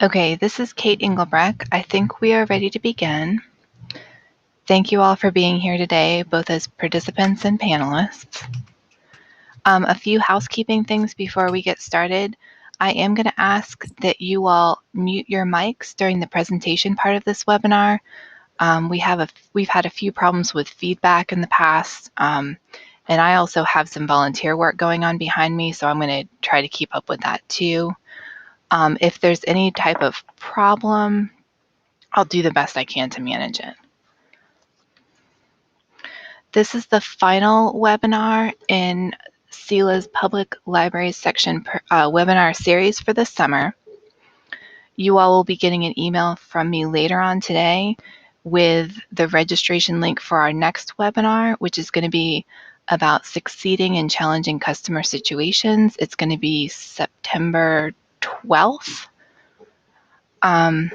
Okay, this is Kate Engelbrecht. I think we are ready to begin. Thank you all for being here today, both as participants and panelists. A few housekeeping things before we get started. I am going to ask that you all mute your mics during the presentation part of this webinar. We've had a few problems with feedback in the past, and I also have some volunteer work going on behind me, so I'm going to try to keep up with that too. If there's any type of problem, I'll do the best I can to manage it. This is the final webinar in SELA's Public Libraries section webinar series for this summer. You all will be getting an email from me later on today with the registration link for our next webinar, which is going to be about succeeding in challenging customer situations. It's going to be September 12th. And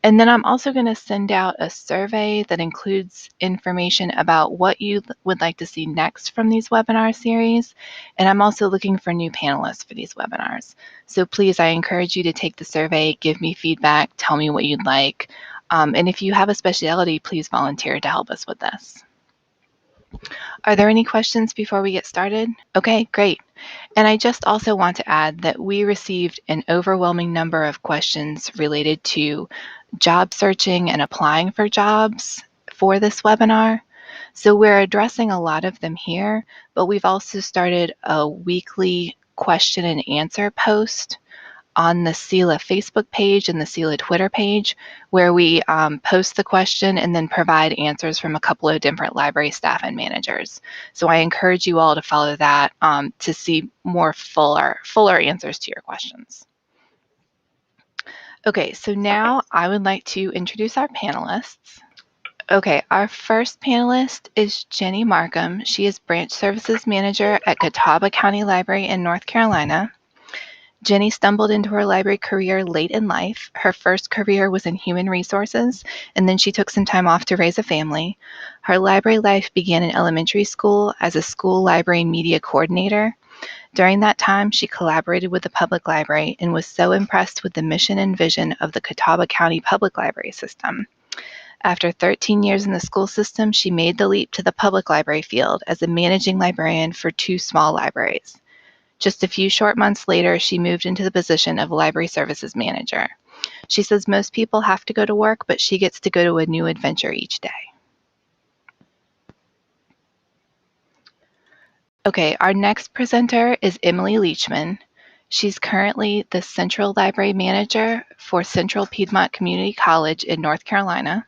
then I'm also going to send out a survey that includes information about what you would like to see next from these webinar series. And I'm also looking for new panelists for these webinars. So please, I encourage you to take the survey, give me feedback, tell me what you'd like. And if you have a specialty, please volunteer to help us with this. Are there any questions before we get started? Okay, great. And I just also want to add that we received an overwhelming number of questions related to job searching and applying for jobs for this webinar. So we're addressing a lot of them here, but we've also started a weekly question and answer post on the SELA Facebook page and the SELA Twitter page, where we post the question and then provide answers from a couple of different library staff and managers. So I encourage you all to follow that to see more fuller answers to your questions. Okay, so now I would like to introduce our panelists. Okay, our first panelist is Jenna Mirada. She is Branch Services Manager at Catawba County Library in North Carolina. Jenny stumbled into her library career late in life. Her first career was in human resources, and then she took some time off to raise a family. Her library life began in elementary school as a school library media coordinator. During that time, she collaborated with the public library and was so impressed with the mission and vision of the Catawba County Public Library System. After 13 years in the school system, she made the leap to the public library field as a managing librarian for 2 small libraries. Just a few short months later, she moved into the position of Library Services Manager. She says most people have to go to work, but she gets to go to a new adventure each day. Okay, our next presenter is Emily Leachman. She's currently the Central Library Manager for Central Piedmont Community College in North Carolina.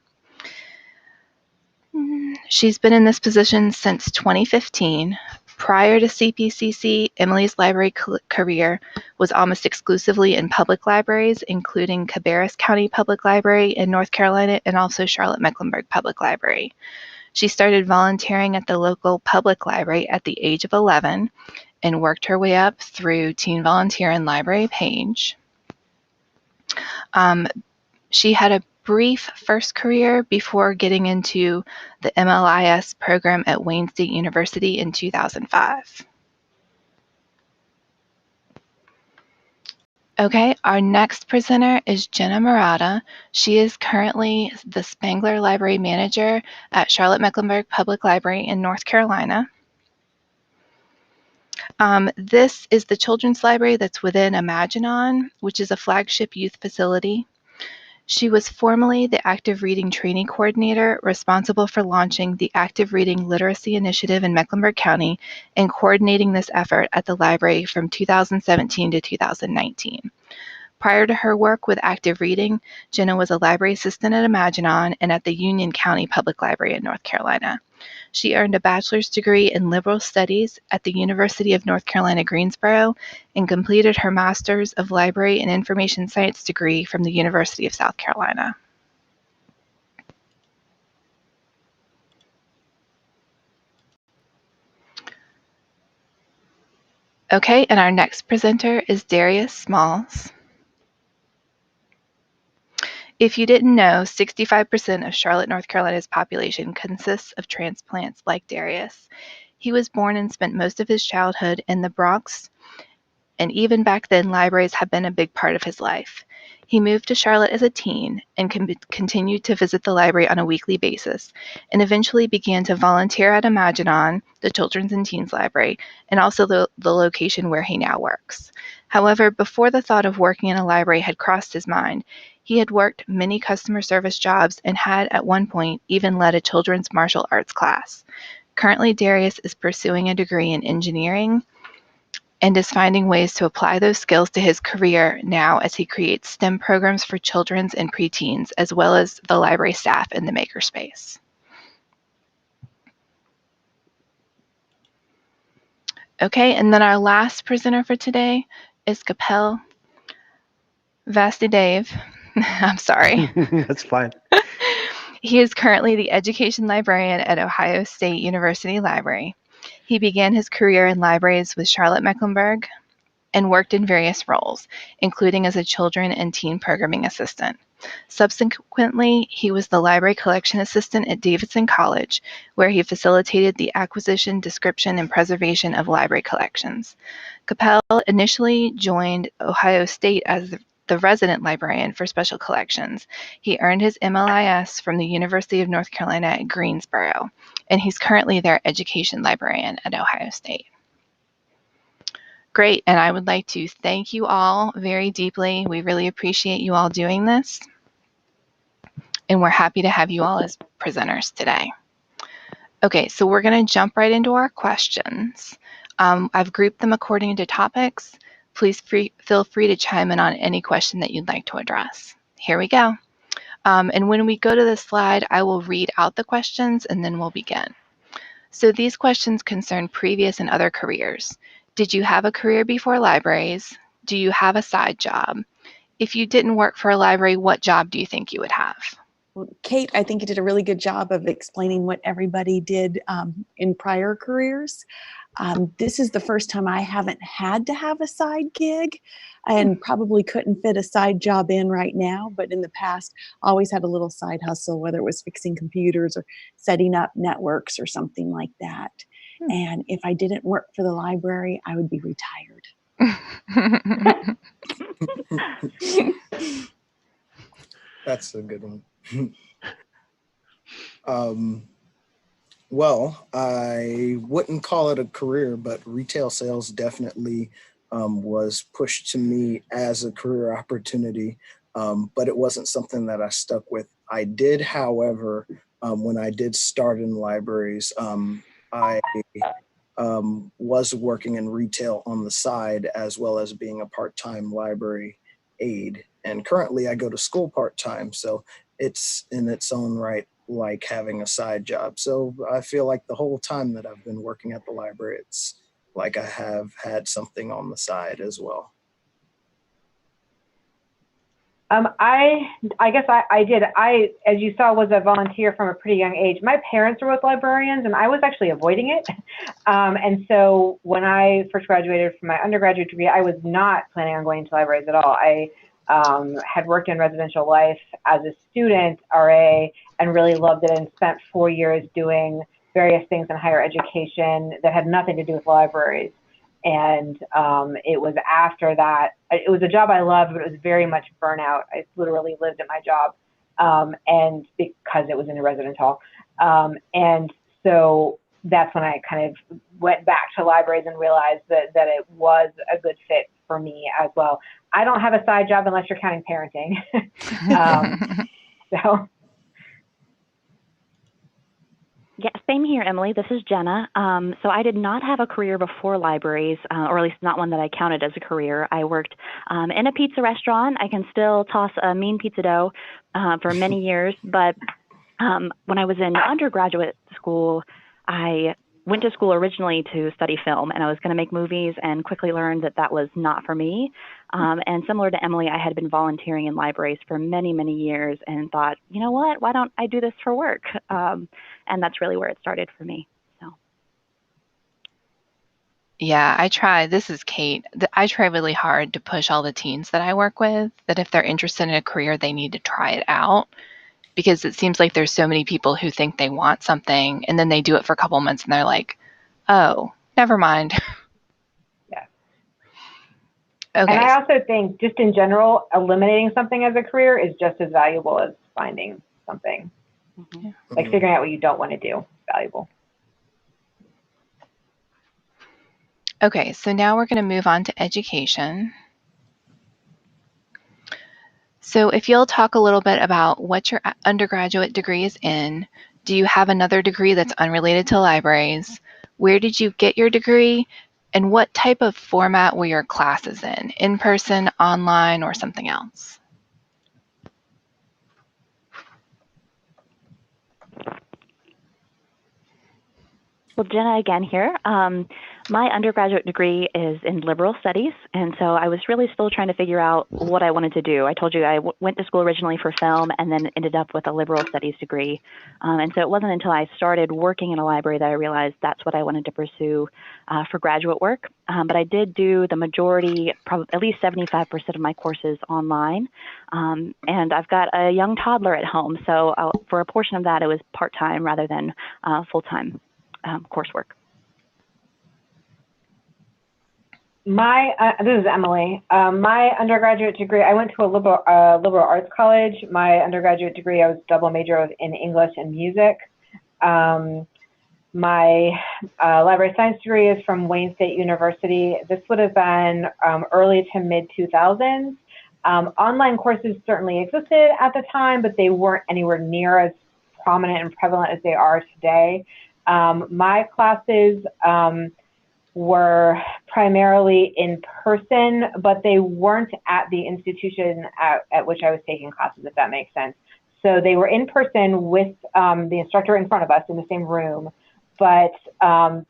She's been in this position since 2015. Prior to CPCC, Emily's library career was almost exclusively in public libraries, including Cabarrus County Public Library in North Carolina and also Charlotte-Mecklenburg Public Library. She started volunteering at the local public library at the age of 11 and worked her way up through teen volunteer and library page. She had a brief first career before getting into the MLIS program at Wayne State University in 2005. Okay, our next presenter is Jenna Mirada. She is currently the Spangler Library Manager at Charlotte-Mecklenburg Public Library in North Carolina. This is the children's library that's within Imaginon, which is a flagship youth facility. She was formerly the Active Reading Training Coordinator, responsible for launching the Active Reading Literacy Initiative in Mecklenburg County and coordinating this effort at the library from 2017 to 2019. Prior to her work with Active Reading, Jenna was a library assistant at Imaginon and at the Union County Public Library in North Carolina. She earned a bachelor's degree in liberal studies at the University of North Carolina, Greensboro, and completed her master's of library and information science degree from the University of South Carolina. Okay, and our next presenter is Darius Smalls. If you didn't know, 65% of Charlotte, North Carolina's population consists of transplants like Darius. He was born and spent most of his childhood in the Bronx and even back then, libraries had been a big part of his life. He moved to Charlotte as a teen and continued to visit the library on a weekly basis, and eventually began to volunteer at Imaginon, the Children's and Teens Library, and also the location where he now works. However, before the thought of working in a library had crossed his mind, he had worked many customer service jobs and had at one point even led a children's martial arts class. Currently, Darius is pursuing a degree in engineering and is finding ways to apply those skills to his career now as he creates STEM programs for children's and preteens, as well as the library staff in the makerspace. Okay, and then our last presenter for today is Kapil Vasty. I'm sorry. That's fine. He is currently the education librarian at Ohio State University Library. He began his career in libraries with Charlotte Mecklenburg and worked in various roles, including as a children and teen programming assistant. Subsequently, he was the library collection assistant at Davidson College, where he facilitated the acquisition, description, and preservation of library collections. Kapil initially joined Ohio State as the resident librarian for special collections. He earned his MLIS from the University of North Carolina at Greensboro, and he's currently their education librarian at Ohio State. Great, and I would like to thank you all very deeply. We really appreciate you all doing this, and we're happy to have you all as presenters today. Okay, so we're going to jump right into our questions. I've grouped them according to topics. Please feel free to chime in on any question that you'd like to address. Here we go. And when we go to the slide, I will read out the questions and then we'll begin. So these questions concern previous and other careers. Did you have a career before libraries? Do you have a side job? If you didn't work for a library, what job do you think you would have? Well, Kate, I think you did a really good job of explaining what everybody did in prior careers. This is the first time I haven't had to have a side gig and probably couldn't fit a side job in right now, but in the past, always had a little side hustle, whether it was fixing computers or setting up networks or something like that. And if I didn't work for the library, I would be retired. That's a good one. Well, I wouldn't call it a career, but retail sales definitely was pushed to me as a career opportunity, but it wasn't something that I stuck with. I did, however, when I did start in libraries, I was working in retail on the side as well as being a part-time library aide. And currently I go to school part-time, so it's in its own right like having a side job. So I feel like the whole time that I've been working at the library, it's like I have had something on the side as well. I guess I did. As you saw, was a volunteer from a pretty young age. My parents were both librarians, and I was actually avoiding it. And so when I first graduated from my undergraduate degree, I was not planning on going to libraries at all. I had worked in residential life as a student, RA, and really loved it and spent 4 years doing various things in higher education that had nothing to do with libraries. And it was after that, it was a job I loved, but it was very much burnout. I literally lived at my job, and because it was in a residence hall. And so that's when I kind of went back to libraries and realized that it was a good fit for me as well. I don't have a side job unless you're counting parenting. So. Yeah, same here, Emily. This is Jenna. So I did not have a career before libraries, or at least not one that I counted as a career. I worked in a pizza restaurant. I can still toss a mean pizza dough for many years. But when I was in undergraduate school, I went to school originally to study film, and I was going to make movies and quickly learned that that was not for me. And similar to Emily, I had been volunteering in libraries for many, many years and thought, you know what, why don't I do this for work? And that's really where it started for me. So. Yeah, I try. This is Kate. I try really hard to push all the teens that I work with that if they're interested in a career, they need to try it out. Because it seems like there's so many people who think they want something and then they do it for a couple months and they're like, oh, never mind. Yeah. Okay. And I also think, just in general, eliminating something as a career is just as valuable as finding something. Mhm. Like figuring out what you don't want to do is valuable. Okay, so now we're going to move on to education. So if you'll talk a little bit about what your undergraduate degree is in, do you have another degree that's unrelated to libraries? Where did you get your degree? And what type of format were your classes in person, online, or something else? Well, Jenna again here. My undergraduate degree is in liberal studies, and so I was really still trying to figure out what I wanted to do. I told you I went to school originally for film and then ended up with a liberal studies degree. And so it wasn't until I started working in a library that I realized that's what I wanted to pursue for graduate work. But I did do the majority, probably at least 75% of my courses online. And I've got a young toddler at home, so for a portion of that, it was part-time rather than full-time coursework. This is Emily. My undergraduate degree, I went to a liberal arts college. My undergraduate degree, I was double major in English and music. My library science degree is from Wayne State University. This would have been early to mid 2000s. Online courses certainly existed at the time, but they weren't anywhere near as prominent and prevalent as they are today. My classes were primarily in person, but they weren't at the institution at which I was taking classes, if that makes sense. So they were in person with the instructor in front of us in the same room, but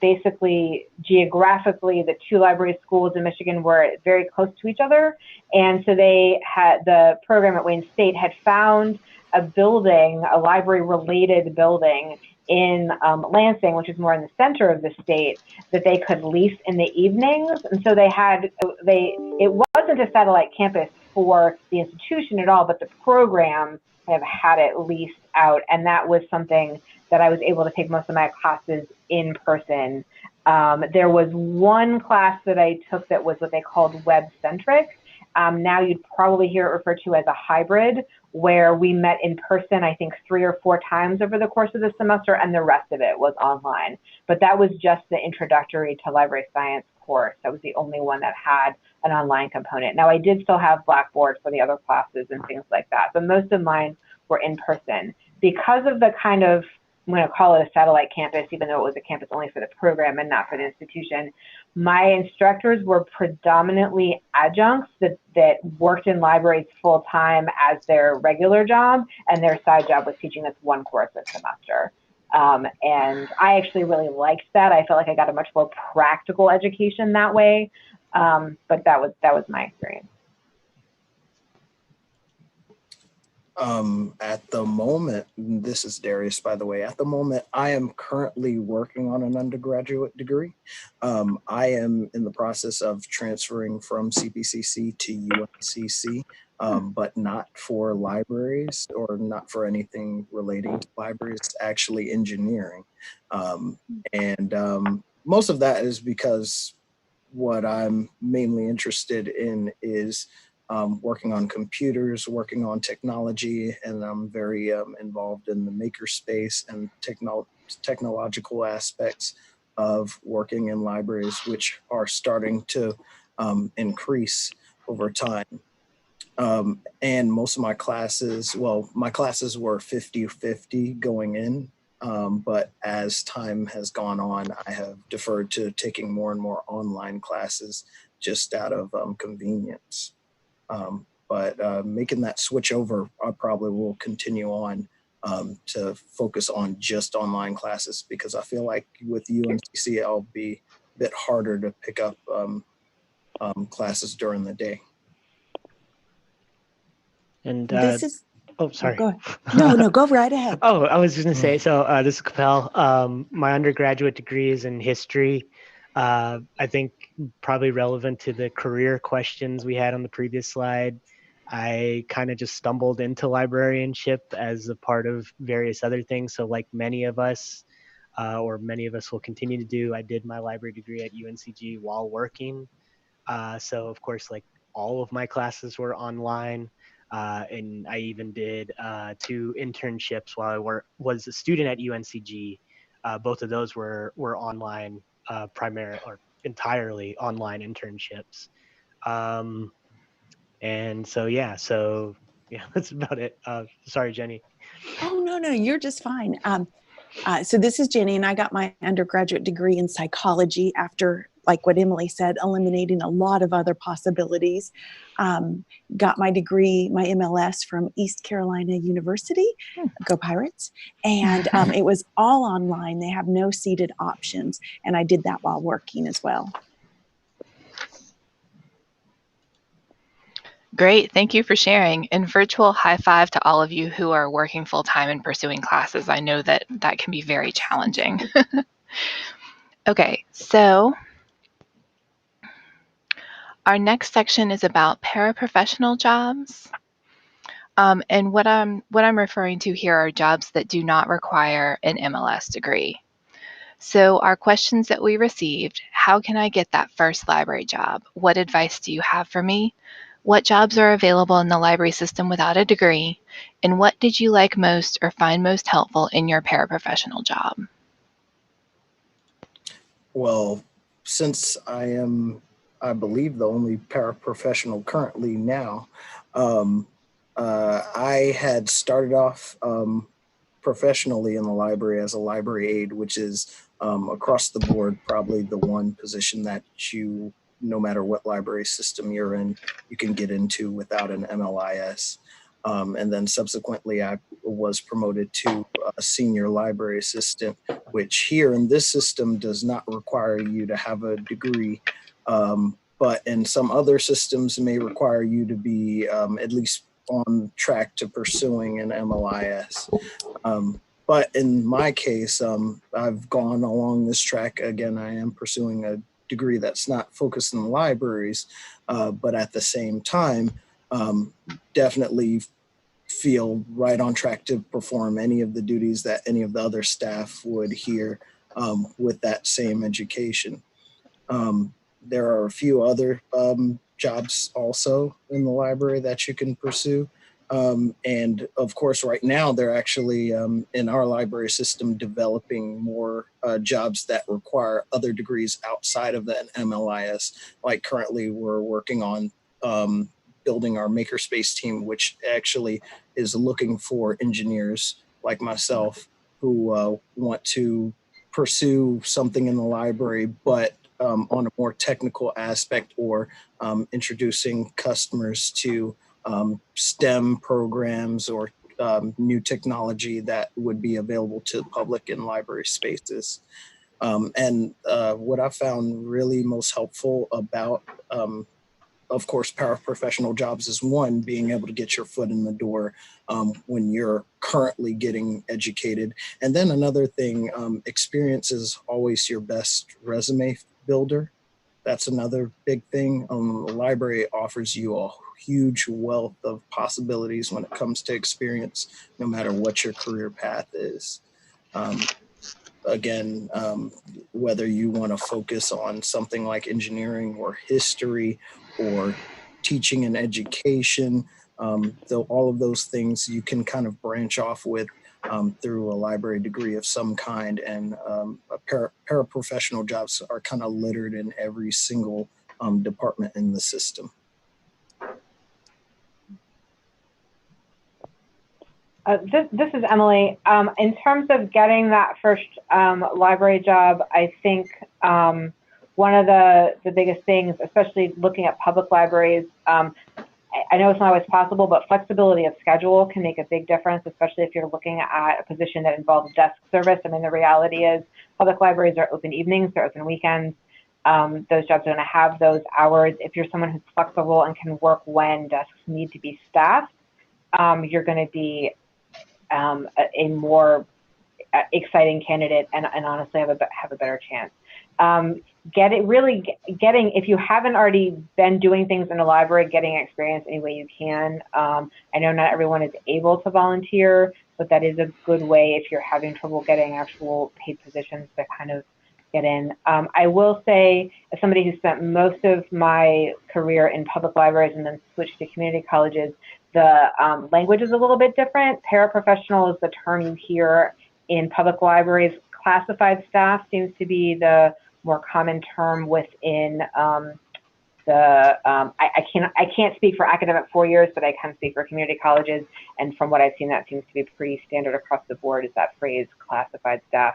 basically geographically, the two library schools in Michigan were very close to each other. And so the program at Wayne State had found a building, a library related building in Lansing, which is more in the center of the state, that they could lease in the evenings. And so it wasn't a satellite campus for the institution at all, but the program kind of had it leased out. And that was something that I was able to take most of my classes in person. There was one class that I took that was what they called web-centric. Now you'd probably hear it referred to as a hybrid, where we met in person, I think 3 or 4 times over the course of the semester, and the rest of it was online. But that was just the introductory to library science course. That was the only one that had an online component. Now I did still have Blackboard for the other classes and things like that, but most of mine were in person. Because of the kind of, I'm going to call it a satellite campus, even though it was a campus only for the program and not for the institution, my instructors were predominantly adjuncts that worked in libraries full-time as their regular job, and their side job was teaching this one course a semester. And I actually really liked that. I felt like I got a much more practical education that way, but that was my experience. At the moment, this is Darius, by the way. At the moment, I am currently working on an undergraduate degree. I am in the process of transferring from CPCC to UNCC, but not for libraries or not for anything relating to libraries, actually engineering. And most of that is because what I'm mainly interested in is working on computers, working on technology, and I'm very involved in the makerspace and technological aspects of working in libraries, which are starting to increase over time. And most of my classes, my classes were 50-50 going in, but as time has gone on, I have deferred to taking more and more online classes just out of convenience. But making that switch over, I probably will continue on to focus on just online classes, because I feel like with UNCC, I'll be a bit harder to pick up classes during the day. And This is, oh, sorry. go ahead. No, go right ahead. Oh, I was just going to say, so this is Kapil. My undergraduate degree is in history. I think probably relevant to the career questions we had on the previous slide. I kind of just stumbled into librarianship as a part of various other things. So like many of us, or many of us will continue to do, I did my library degree at UNCG while working. So of course, like all of my classes were online. And I even did 2 internships while I was a student at UNCG. Both of those were online, primarily or entirely online internships. And so yeah, that's about it. Sorry, Jenny. Oh, no, you're just fine. So this is Jenny, and I got my undergraduate degree in psychology after, like what Emily said, eliminating a lot of other possibilities. Got my degree, my MLS from East Carolina University, go Pirates. And it was all online. They have no seated options. And I did that while working as well. Great, thank you for sharing. And virtual high five to all of you who are working full time and pursuing classes. I know that can be very challenging. Okay, so our next section is about paraprofessional jobs. And what I'm referring to here are jobs that do not require an MLS degree. So our questions that we received: how can I get that first library job? What advice do you have for me? What jobs are available in the library system without a degree? And what did you like most or find most helpful in your paraprofessional job? Well, since I am, I believe, the only paraprofessional currently now, I had started off professionally in the library as a library aide, which is across the board probably the one position that you, no matter what library system you're in, you can get into without an MLIS. And then subsequently, I was promoted to a senior library assistant, which here in this system does not require you to have a degree, but in some other systems may require you to be at least on track to pursuing an MLIS. But in my case, I've gone along this track. Again, I am pursuing a degree that's not focused in the libraries, but at the same time, definitely feel right on track to perform any of the duties that any of the other staff would here with that same education. There are a few other jobs also in the library that you can pursue. And of course, right now, they're actually in our library system developing more jobs that require other degrees outside of the MLIS. Like currently, we're working on building our makerspace team, which actually is looking for engineers like myself who want to pursue something in the library, but on a more technical aspect, or introducing customers to STEM programs or new technology that would be available to the public in library spaces. And what I found really most helpful about, of course, paraprofessional jobs is one, being able to get your foot in the door when you're currently getting educated. And then another thing, experience is always your best resume builder. That's another big thing. The library offers you a huge wealth of possibilities when it comes to experience, no matter what your career path is. Again, whether you want to focus on something like engineering or history or teaching and education, though all of those things you can kind of branch off with through a library degree of some kind. And paraprofessional jobs are kind of littered in every single department in the system. This is Emily. In terms of getting that first library job, I think one of the biggest things, especially looking at public libraries, I know it's not always possible, but flexibility of schedule can make a big difference, especially if you're looking at a position that involves desk service. I mean, the reality is public libraries are open evenings, they're open weekends. Those jobs are going to have those hours. If you're someone who's flexible and can work when desks need to be staffed, you're going to be a more exciting candidate, and honestly have a better chance. Getting, if you haven't already been doing things in a library, getting experience any way you can. I know not everyone is able to volunteer, but that is a good way if you're having trouble getting actual paid positions to kind of get in. I will say, as somebody who spent most of my career in public libraries and then switched to community colleges, the language is a little bit different. Paraprofessional is the term you hear in public libraries. Classified staff seems to be the more common term within I can't speak for academic 4 years, but I can speak for community colleges. And from what I've seen, that seems to be pretty standard across the board, is that phrase, classified staff.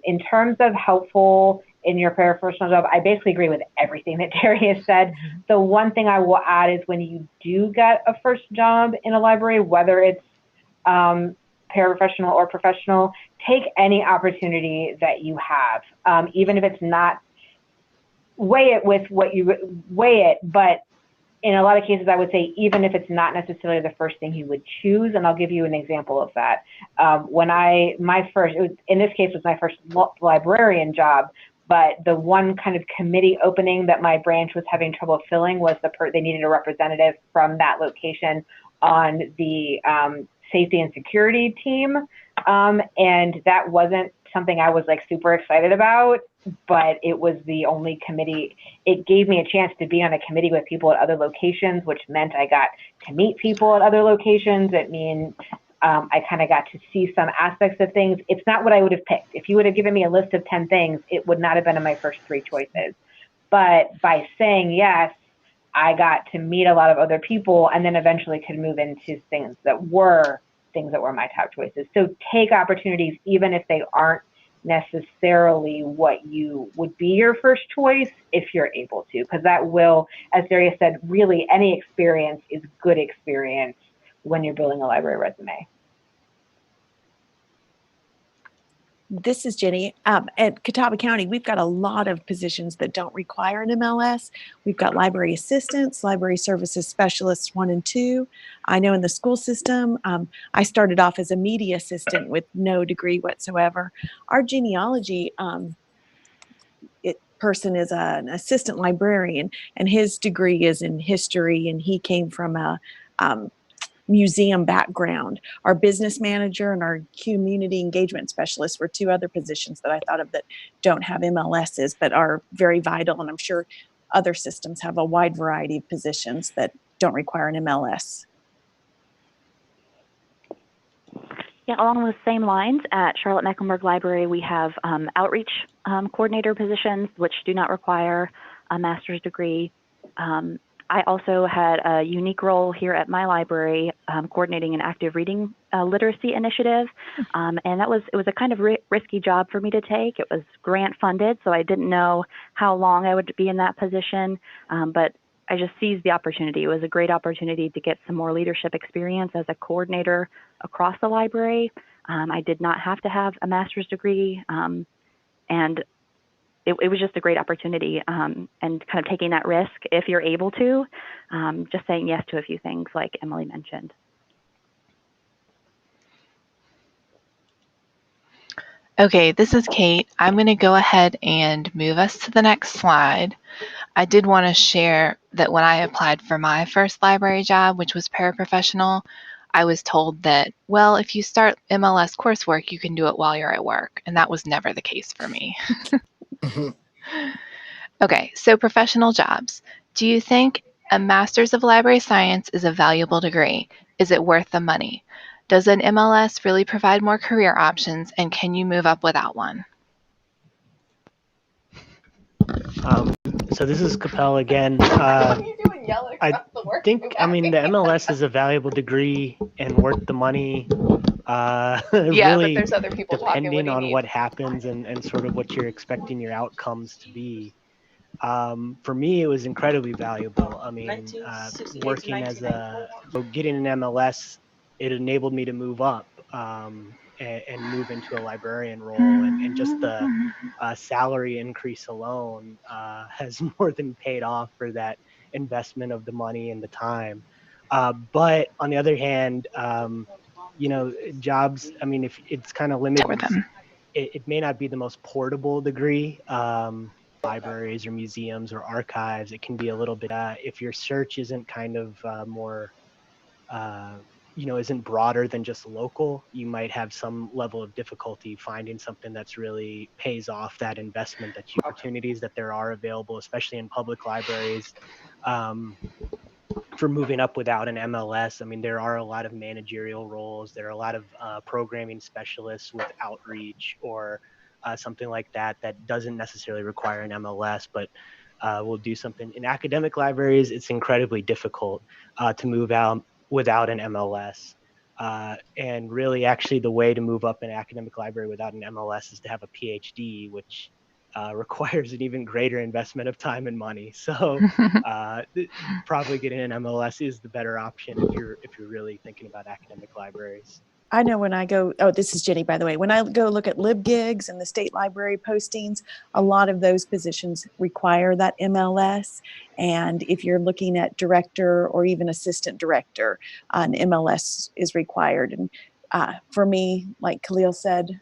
In terms of helpful in your paraprofessional job, I basically agree with everything that Darius said. The one thing I will add is when you do get a first job in a library, whether it's paraprofessional or professional, take any opportunity that you have, even if it's not, weigh it with what you weigh it, but in a lot of cases, I would say even if it's not necessarily the first thing you would choose, and I'll give you an example of that. In this case, was my first librarian job, but the one kind of committee opening that my branch was having trouble filling was they needed a representative from that location on the safety and security team, and that wasn't something I was like super excited about, but it was the only committee. It gave me a chance to be on a committee with people at other locations, which meant I got to meet people at other locations. It means I kind of got to see some aspects of things. It's not what I would have picked. If you would have given me a list of 10 things, it would not have been in my first 3 choices. But by saying yes, I got to meet a lot of other people and then eventually could move into things that were my top choices. So take opportunities, even if they aren't necessarily what you would be your first choice, if you're able to, because that will, as Darius said, really any experience is good experience when you're building a library resume. This is Jenny. At Catawba County, we've got a lot of positions that don't require an MLS. We've got library assistants, library services specialists 1 and 2. I know in the school system, I started off as a media assistant with no degree whatsoever. Our genealogy person is an assistant librarian, and his degree is in history, and he came from a museum background. Our business manager and our community engagement specialist were 2 other positions that I thought of that don't have MLSs but are very vital, and I'm sure other systems have a wide variety of positions that don't require an MLS. Yeah, along those same lines, at Charlotte Mecklenburg Library, we have outreach coordinator positions, which do not require a master's degree. I also had a unique role here at my library, coordinating an active reading literacy initiative, and it was a kind of risky job for me to take. It was grant funded, so I didn't know how long I would be in that position, but I just seized the opportunity. It was a great opportunity to get some more leadership experience as a coordinator across the library. I did not have to have a master's degree, and it was just a great opportunity, and kind of taking that risk if you're able to, just saying yes to a few things like Emily mentioned. Okay, this is Kate. I'm going to go ahead and move us to the next slide. I did want to share that when I applied for my first library job, which was paraprofessional, I was told that, well, if you start MLS coursework, you can do it while you're at work. And that was never the case for me. Okay, so professional jobs. Do you think a Master's of Library Science is a valuable degree? Is it worth the money? Does an MLS really provide more career options, and can you move up without one? So this is Kapil again. I think, the MLS is a valuable degree and worth the money. Yeah, really, but there's other people depending talking. on what happens and sort of what you're expecting your outcomes to be. For me, it was incredibly valuable. Working as getting an MLS, it enabled me to move up and move into a librarian role, and just the salary increase alone has more than paid off for that investment of the money and the time. But on the other hand, jobs, if it's kind of limited, it may not be the most portable degree. Libraries or museums or archives, it can be a little bit, if your search isn't kind of more isn't broader than just local, you might have some level of difficulty finding something that's really pays off that investment, that opportunities that there are available, especially in public libraries. For moving up without an MLS, I mean, there are a lot of managerial roles. There are a lot of programming specialists with outreach or something like that doesn't necessarily require an MLS, but will do something. In academic libraries, it's incredibly difficult to move out without an MLS. And really, actually, the way to move up an academic library without an MLS is to have a PhD, which requires an even greater investment of time and money. So probably getting an MLS is the better option if you're really thinking about academic libraries. I know when I go, oh, this is Jenny, by the way, when I go look at LibGigs and the state library postings, a lot of those positions require that MLS. And if you're looking at director or even assistant director, an MLS is required. And for me, like Kapil said,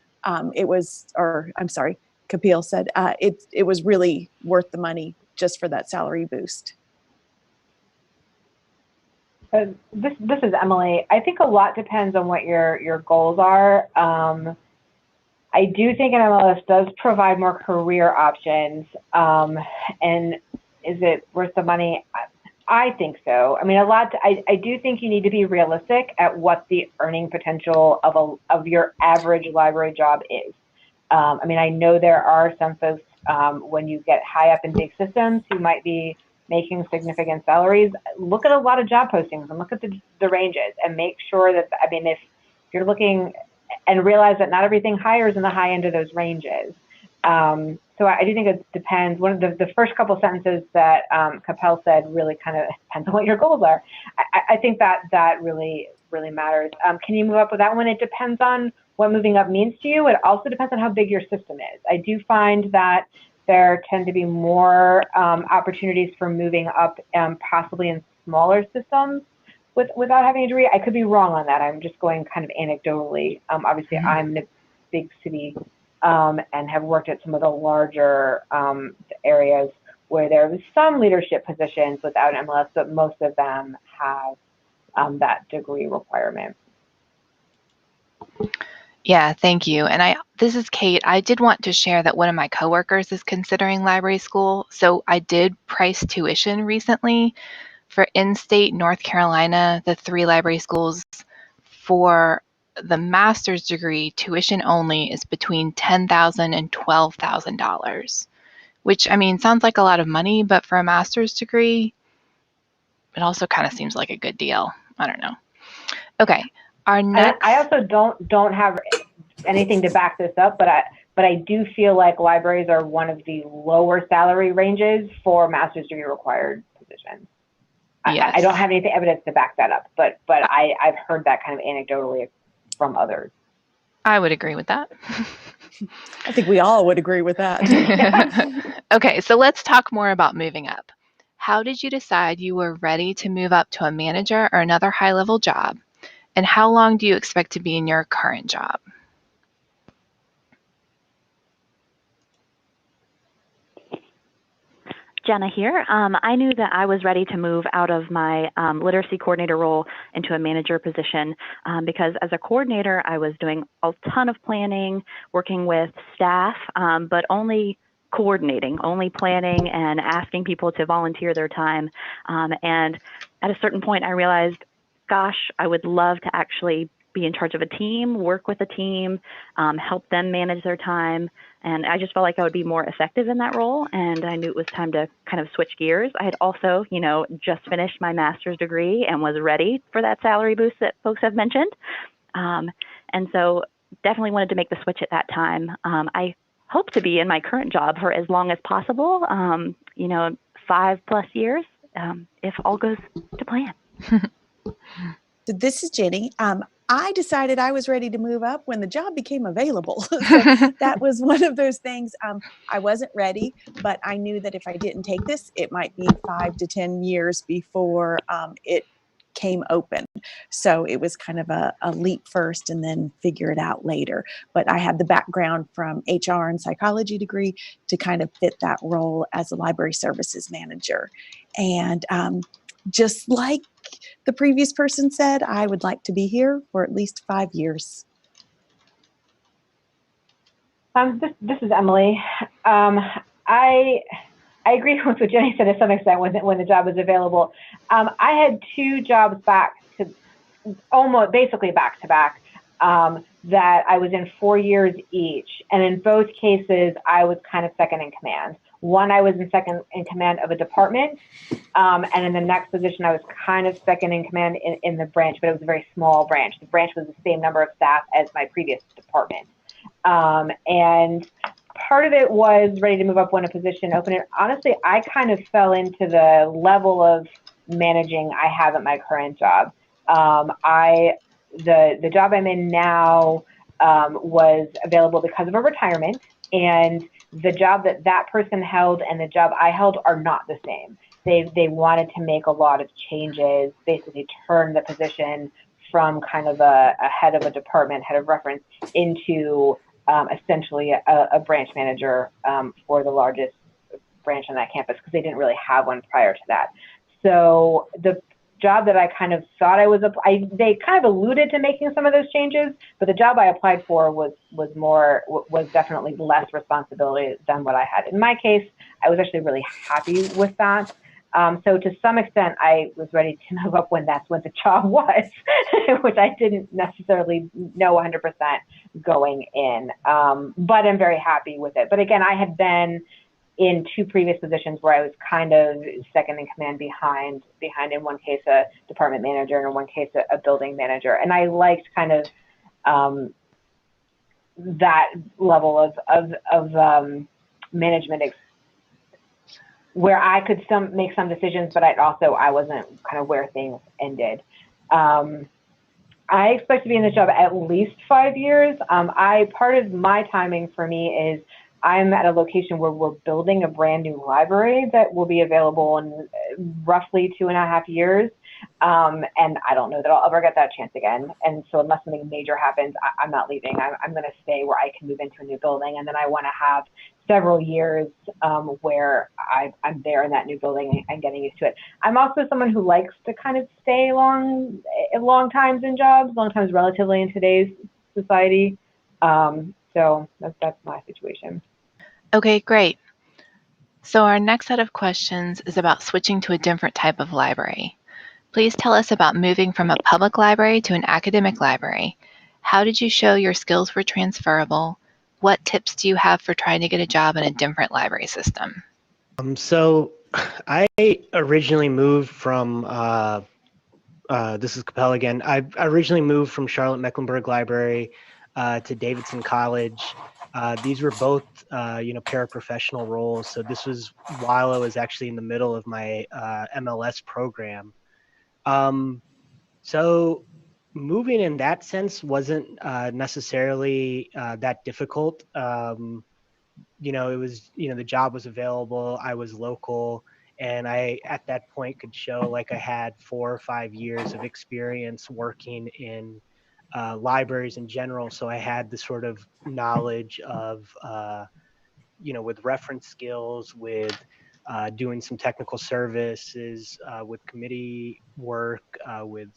it was really worth the money just for that salary boost. This is Emily. I think a lot depends on what your goals are. I do think an MLS does provide more career options. And is it worth the money? I think so. I mean, I do think you need to be realistic at what the earning potential of your average library job is. I mean, I know there are some folks when you get high up in big systems who might be making significant salaries. Look at a lot of job postings and look at the ranges and make sure that, I mean, if you're looking and realize that not everything hires in the high end of those ranges. So I do think it depends. One of the first couple sentences that Kapil said really kind of depends on what your goals are. I think that really matters. Can you move up with that one? It depends on what moving up means to you. It also depends on how big your system is. I do find that there tend to be more opportunities for moving up, possibly in smaller systems without having a degree. I could be wrong on that. I'm just going kind of anecdotally. Obviously, I'm in a big city and have worked at some of the larger areas where there was some leadership positions without MLS, but most of them have that degree requirement. Yeah, thank you. And this is Kate. I did want to share that one of my coworkers is considering library school. So I did price tuition recently for in-state North Carolina, the 3 library schools. For the master's degree, tuition only is between $10,000 and $12,000, which, I mean, sounds like a lot of money, but for a master's degree, it also kind of seems like a good deal. I don't know. Okay. Our next. I also don't have anything to back this up, but I do feel like libraries are one of the lower salary ranges for master's degree required positions. Yes. I don't have any evidence to back that up, but I've heard that kind of anecdotally from others. I would agree with that. I think we all would agree with that. Okay, so let's talk more about moving up. How did you decide you were ready to move up to a manager or another high-level job? And how long do you expect to be in your current job? Jenna here. I knew that I was ready to move out of my literacy coordinator role into a manager position because as a coordinator, I was doing a ton of planning, working with staff, but only coordinating, only planning and asking people to volunteer their time. And at a certain point, I realized, gosh, I would love to actually be in charge of a team, work with a team, help them manage their time. And I just felt like I would be more effective in that role. And I knew it was time to kind of switch gears. I had also, just finished my master's degree and was ready for that salary boost that folks have mentioned. And so definitely wanted to make the switch at that time. I hope to be in my current job for as long as possible, 5+ years, if all goes to plan. So this is Jenny. I decided I was ready to move up when the job became available. So that was one of those things. I wasn't ready, but I knew that if I didn't take this, it might be 5 to 10 years before it came open. So it was kind of a leap first and then figure it out later. But I had the background from HR and psychology degree to kind of fit that role as a library services manager. And just like the previous person said, I would like to be here for at least 5 years. This is Emily. I agree with what Jenny said to some extent when the job was available. I had 2 jobs almost basically back to back that I was in 4 years each, and in both cases I was kind of second in command. One, I was second in command of a department, and in the next position I was kind of second in command in the branch, but it was a very small branch. The branch was the same number of staff as my previous department. And part of it was ready to move up when a position opened. And honestly, I kind of fell into the level of managing I have at my current job. The job I'm in now was available because of a retirement, and the job that person held and the job I held are not the same. They wanted to make a lot of changes, basically turn the position from kind of a head of a department, head of reference, into essentially a branch manager for the largest branch on that campus, because they didn't really have one prior to that. So the job that I kind of thought they kind of alluded to making some of those changes, but the job I applied for was definitely less responsibility than what I had. In my case, I was actually really happy with that. So to some extent, I was ready to move up when that's what the job was, which I didn't necessarily know 100% going in. But I'm very happy with it. But again, I had been in 2 previous positions where I was kind of second in command behind in one case a department manager and in one case a building manager. And I liked kind of that level of management where I could make some decisions, but I wasn't kind of where things ended. I expect to be in this job at least 5 years. Part of my timing for me is I'm at a location where we're building a brand new library that will be available in roughly 2.5 years. And I don't know that I'll ever get that chance again. And so unless something major happens, I'm not leaving. I'm going to stay where I can move into a new building. And then I want to have several years where I'm there in that new building and getting used to it. I'm also someone who likes to kind of stay long times in jobs, long times relatively in today's society. So that's my situation. Okay, great. So our next set of questions is about switching to a different type of library. Please tell us about moving from a public library to an academic library. How did you show your skills were transferable? What tips do you have for trying to get a job in a different library system? So I originally moved from, this is Kapil again. I originally moved from Charlotte Mecklenburg Library to Davidson College. These were both, paraprofessional roles. So this was while I was actually in the middle of my MLS program. So moving in that sense wasn't necessarily that difficult. It was, the job was available. I was local, and I, at that point, could show like I had 4 or 5 years of experience working in libraries in general. So I had the sort of knowledge of, with reference skills, with doing some technical services, with committee work, with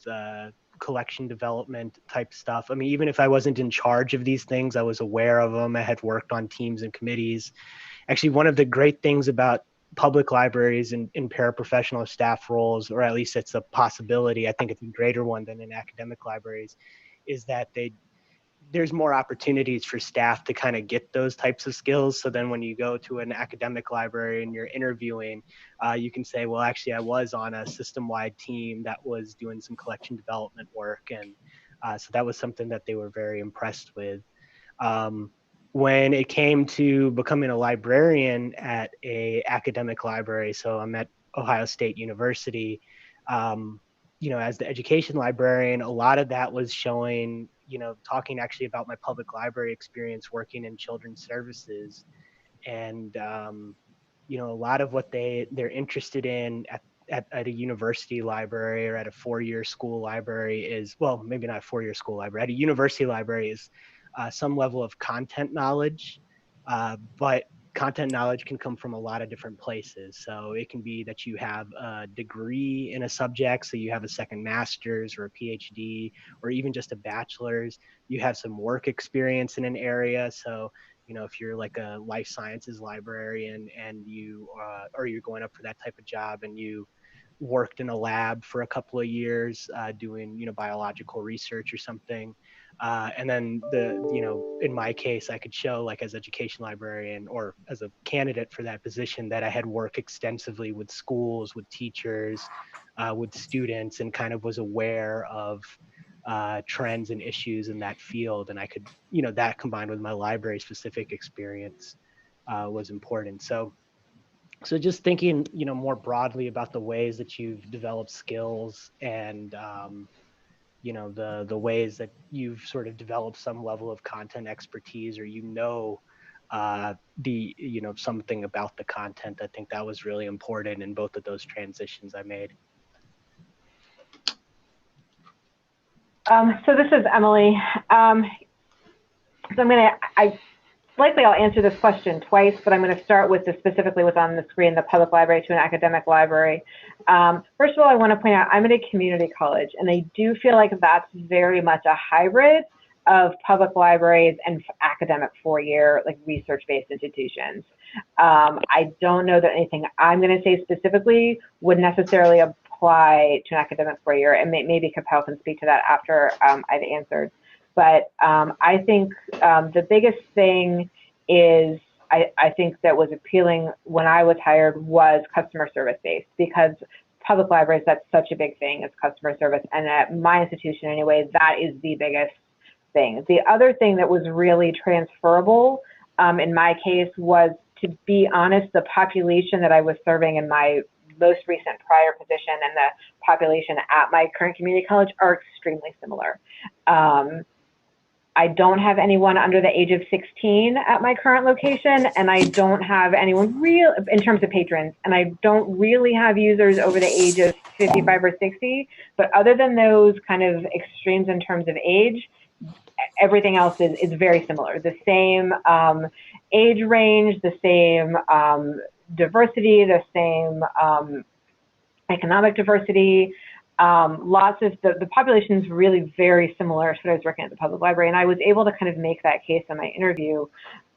collection development type stuff. I mean, even if I wasn't in charge of these things, I was aware of them. I had worked on teams and committees. Actually, one of the great things about public libraries in paraprofessional staff roles, or at least it's a possibility, I think it's a greater one than in academic libraries, is that there's more opportunities for staff to kind of get those types of skills. So then when you go to an academic library and you're interviewing, you can say, well, actually, I was on a system-wide team that was doing some collection development work. And so that was something that they were very impressed with. When it came to becoming a librarian at a academic library, so I'm at Ohio State University, as the education librarian, a lot of that was showing, talking actually about my public library experience working in children's services. And, a lot of what they're interested in at a university library or at a 4-year school library is, well, maybe not a 4-year school library, at a university library is some level of content knowledge. But content knowledge can come from a lot of different places. So it can be that you have a degree in a subject, so you have a second master's or a PhD, or even just a bachelor's. You have some work experience in an area. So, you know, if you're like a life sciences librarian and you, or you're going up for that type of job and you worked in a lab for a couple of years doing, you know, biological research or something. And then in my case, I could show, like, as education librarian or as a candidate for that position, that I had worked extensively with schools, with teachers, with students, and kind of was aware of trends and issues in that field. And I could, you know, that combined with my library specific experience was important. So just thinking, you know, more broadly about the ways that you've developed skills and, you know, the ways that you've sort of developed some level of content expertise, or, you know, something about the content. I think that was really important in both of those transitions I made. So this is Emily. So likely I'll answer this question twice, but I'm going to start with specifically what's on the screen, the public library to an academic library. First of all, I want to point out I'm at a community college, and I do feel like that's very much a hybrid of public libraries and academic four-year, like, research-based institutions. I don't know that anything I'm going to say specifically would necessarily apply to an academic four-year, and maybe Kapil can speak to that after I've answered. But I think the biggest thing is I think that was appealing when I was hired was customer service based, because public libraries, that's such a big thing, is customer service. And at my institution anyway, that is the biggest thing. The other thing that was really transferable in my case was, to be honest, the population that I was serving in my most recent prior position and the population at my current community college are extremely similar. I don't have anyone under the age of 16 at my current location, and I don't have anyone real in terms of patrons, and I don't really have users over the age of 55 or 60. But other than those kind of extremes in terms of age, everything else is very similar. The same age range, the same diversity, the same economic diversity. Lots of the population is really very similar to what I was working at the public library, and I was able to kind of make that case in my interview.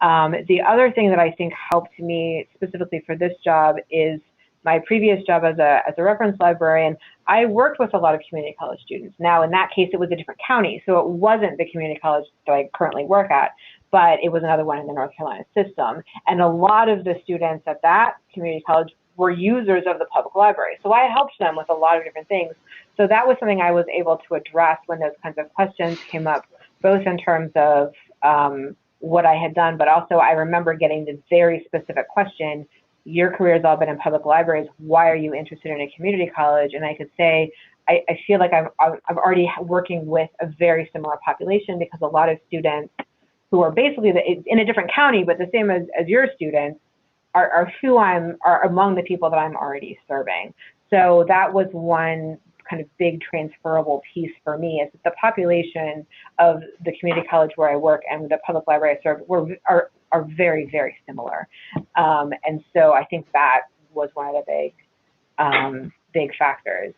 The other thing that I think helped me specifically for this job is my previous job as a reference librarian. I worked with a lot of community college students. Now, in that case, it was a different county, so it wasn't the community college that I currently work at, but it was another one in the North Carolina system. And a lot of the students at that community college were users of the public library. So I helped them with a lot of different things. So that was something I was able to address when those kinds of questions came up, both in terms of what I had done, but also I remember getting the very specific question, your career has all been in public libraries, why are you interested in a community college? And I could say, I feel like I'm already working with a very similar population, because a lot of students who are basically in a different county, but the same as your students, are among the people that I'm already serving. So that was one kind of big transferable piece for me, is that the population of the community college where I work and the public library I serve are very, very similar. And so I think that was one of the big factors.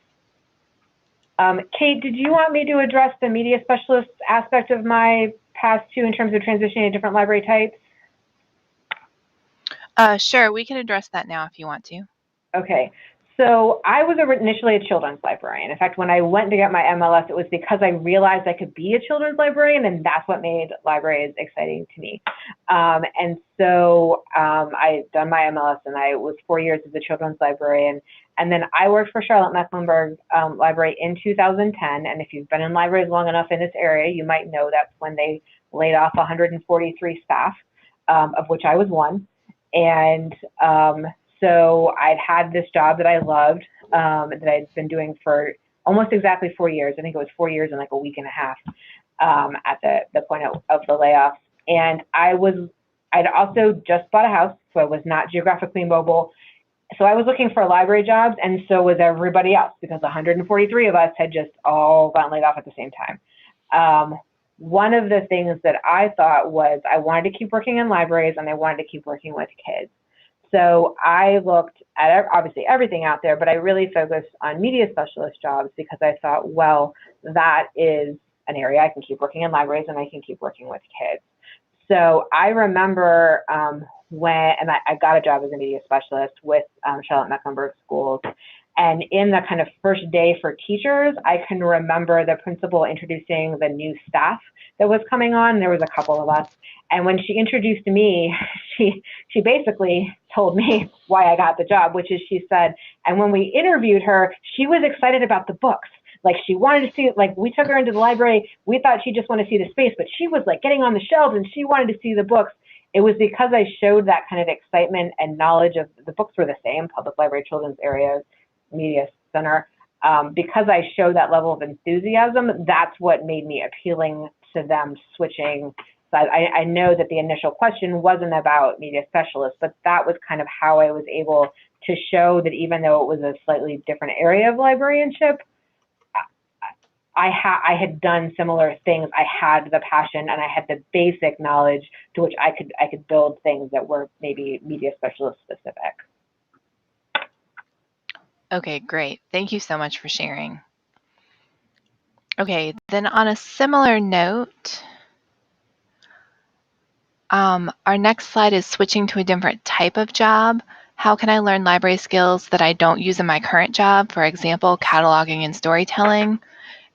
Kate, did you want me to address the media specialist aspect of my past too, in terms of transitioning to different library types? Sure, we can address that now if you want to. Okay, so I was initially a children's librarian. In fact, when I went to get my MLS, it was because I realized I could be a children's librarian, and that's what made libraries exciting to me. And so I had done my MLS, and I was 4 years as a children's librarian. And then I worked for Charlotte Mecklenburg Library in 2010. And if you've been in libraries long enough in this area, you might know that's when they laid off 143 staff, of which I was one. And so I'd had this job that I loved, that I'd been doing for almost exactly 4 years. I think it was 4 years and like a week and a half at the point of the layoffs. And I'd also just bought a house, so I was not geographically mobile. So I was looking for library jobs, and so was everybody else, because 143 of us had just all gotten laid off at the same time. one of the things that I thought was I wanted to keep working in libraries and I wanted to keep working with kids. So I looked at obviously everything out there, but I really focused on media specialist jobs because I thought, well, that is an area I can keep working in libraries and I can keep working with kids. So I remember when I got a job as a media specialist with Charlotte Mecklenburg schools. And in the kind of first day for teachers, I can remember the principal introducing the new staff that was coming on. There was a couple of us. And when she introduced me, she basically told me why I got the job, which is she said, and when we interviewed her, she was excited about the books. Like she wanted to see, like we took her into the library. We thought she just wanted to see the space, but she was like getting on the shelves and she wanted to see the books. It was because I showed that kind of excitement and knowledge of the books were the same, public library, children's areas, media center. Because I showed that level of enthusiasm, that's what made me appealing to them switching. So I know that the initial question wasn't about media specialists, but that was kind of how I was able to show that even though it was a slightly different area of librarianship, I had done similar things. I had the passion and I had the basic knowledge to which I could build things that were maybe media specialist specific. Okay, great. Thank you so much for sharing. Okay, then on a similar note, our next slide is switching to a different type of job. How can I learn library skills that I don't use in my current job? For example, cataloging and storytelling.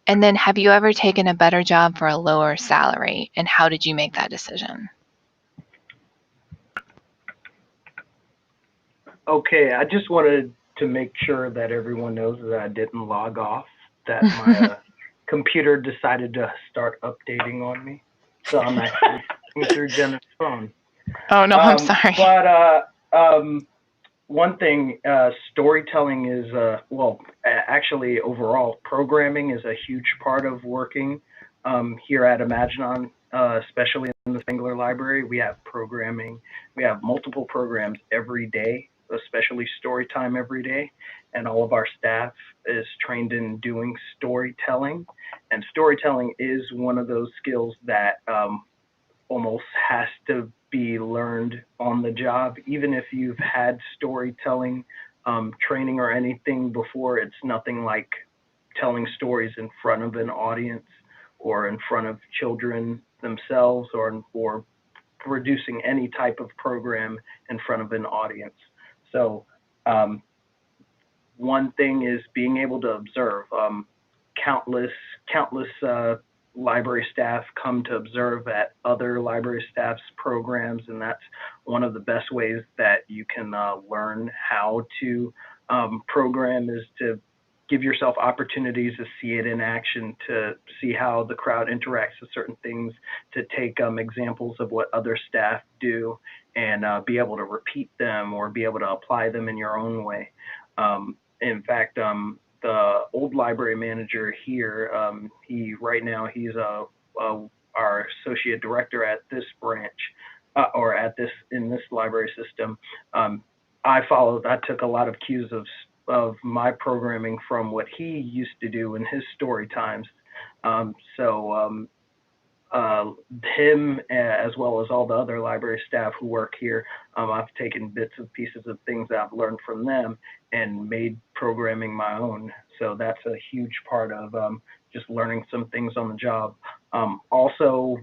And then have you ever taken a better job for a lower salary? And how did you make that decision? Okay, I just wanted to make sure that everyone knows that I didn't log off, that my computer decided to start updating on me. So I'm actually through Jenna's phone. Oh, no, I'm sorry. But one thing, storytelling is, actually overall, programming is a huge part of working here at Imaginon, especially in the Spangler Library. We have programming. We have multiple programs every day, especially story time every day. And all of our staff is trained in doing storytelling. And storytelling is one of those skills that almost has to be learned on the job. Even if you've had storytelling training or anything before, it's nothing like telling stories in front of an audience or in front of children themselves, or producing any type of program in front of an audience. So one thing is being able to observe. Countless library staff come to observe at other library staff's programs, and that's one of the best ways that you can learn how to program, is to give yourself opportunities to see it in action, to see how the crowd interacts with certain things, to take examples of what other staff do and be able to repeat them or be able to apply them in your own way. In fact, the old library manager here, right now he's our associate director at this branch, or in this library system. I took a lot of cues of my programming from what he used to do in his story times. Him, as well as all the other library staff who work here, I've taken bits and pieces of things that I've learned from them and made programming my own. So that's a huge part of just learning some things on the job. Also,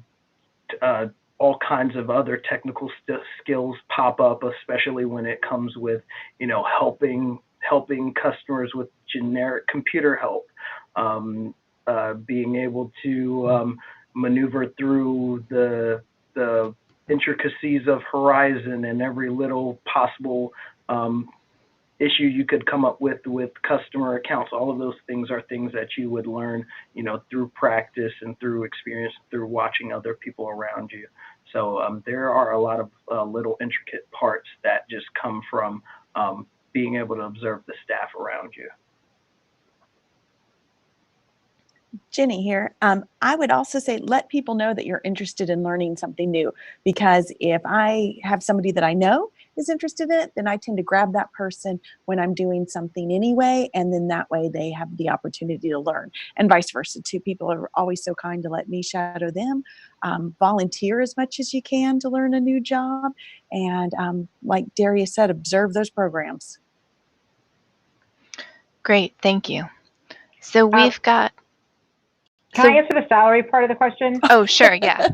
all kinds of other technical skills pop up, especially when it comes with, helping customers with generic computer help, being able to maneuver through the intricacies of Horizon and every little possible issue you could come up with customer accounts. All of those things are things that you would learn, through practice and through experience, through watching other people around you. So there are a lot of little intricate parts that just come from being able to observe the staff around you. Jenny here. I would also say let people know that you're interested in learning something new, because if I have somebody that I know is interested in it, then I tend to grab that person when I'm doing something anyway, and then that way they have the opportunity to learn, and vice versa too. People are always so kind to let me shadow them. Volunteer as much as you can to learn a new job, and like Darius said, observe those programs. Great, thank you. So we've got. Can I answer the salary part of the question? Oh, sure, yeah.